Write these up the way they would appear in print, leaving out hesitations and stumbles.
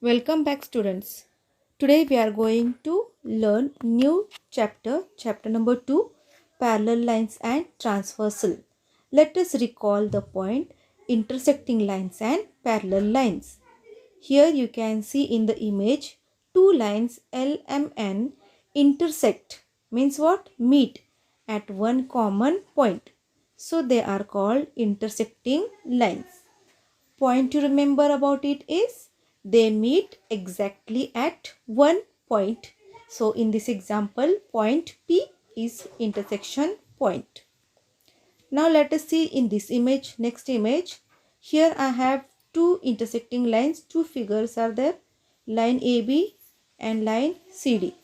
Welcome back students. Today we are going to learn new chapter number 2, parallel lines and transversal. Let us recall the point intersecting lines and parallel lines. Here you can see in the image two lines LMN intersect means what? Meet at one common point. So they are called intersecting lines. Point to remember about it is they meet exactly at one point. So in this example, point P is intersection point. Now let us see in this image, next image. Here I have two intersecting lines, two figures are there, line AB and line CD.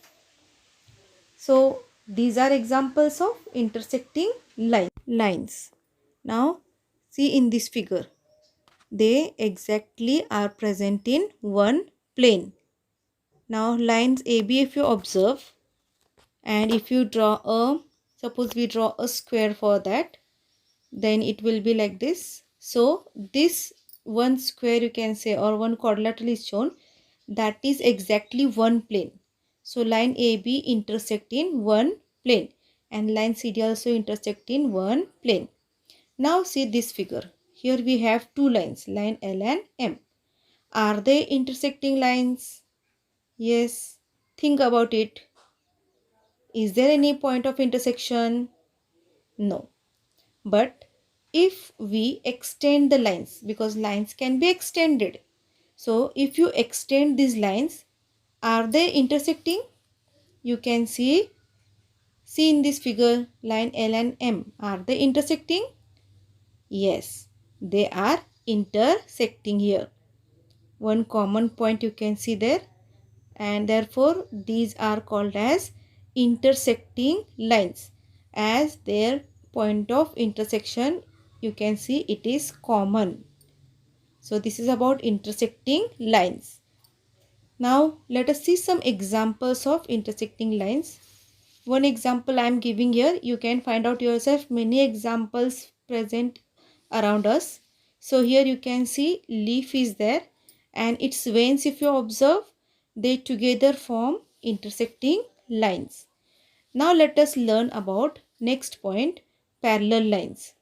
So these are examples of intersecting lines. Now see in this figure. They exactly are present in one plane. Now lines AB, if you observe, and if you draw suppose we draw a square for that, then it will be like this. So this one square you can say, or one quadrilateral is shown, that is exactly one plane. So line AB intersect in one plane and line CD also intersect in one plane. Now see this figure. Here we have two lines, line L and M. Are they intersecting lines? Yes. Think about it. Is there any point of intersection? No. But if we extend the lines, because lines can be extended. So if you extend these lines, are they intersecting? You can see in this figure, line L and M. Are they intersecting? Yes. They are intersecting here. One common point you can see there, and therefore these are called as intersecting lines, as their point of intersection you can see it is common. So this is about intersecting lines. Now let us see some examples of intersecting lines. One example I am giving here. You can find out yourself many examples present around us. So here you can see leaf is there, and its veins, if you observe, they together form intersecting lines. Now let us learn about next point, parallel lines.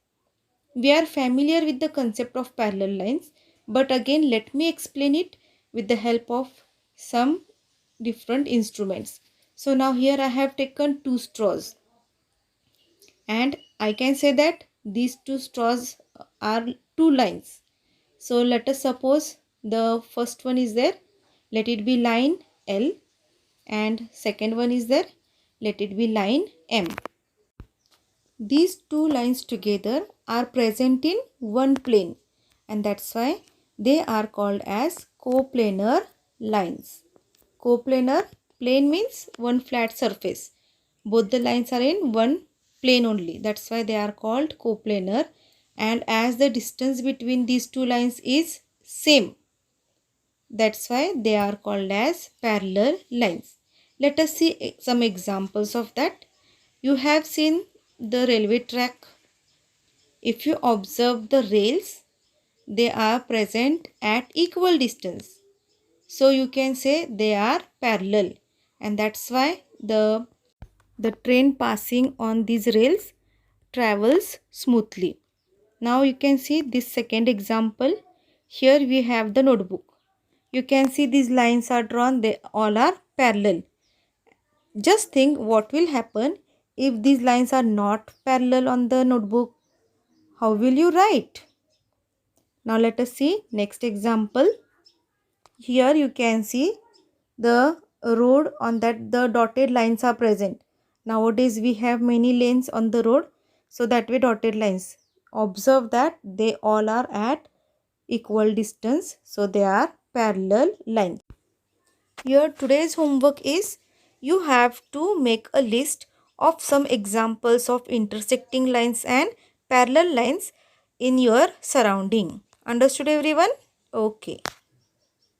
We are familiar with the concept of parallel lines, but again let me explain it with the help of some different instruments. So now here I have taken two straws, and I can say that these two straws are two lines. So let us suppose the first one is there, let it be line L, and second one is there, let it be line M. These two lines together are present in one plane, and that's why they are called as coplanar lines. Coplanar, plane means one flat surface. Both the lines are in one plane only. That's why they are called coplanar. And as the distance between these two lines is same, that's why they are called as parallel lines. Let us see some examples of that. You have seen the railway track. If you observe the rails, they are present at equal distance. So you can say they are parallel, and that's why the train passing on these rails travels smoothly. Now you can see this second example. Here we have the notebook. You can see these lines are drawn, they all are parallel. Just think what will happen if these lines are not parallel on the notebook. How will you write? Now let us see next example. Here you can see the road on that the dotted lines are present. Nowadays we have many lanes on the road, so that way dotted lines. Observe that they all are at equal distance, so they are parallel lines. Here today's homework is you have to make a list of some examples of intersecting lines and parallel lines in your surrounding. Understood everyone? Okay.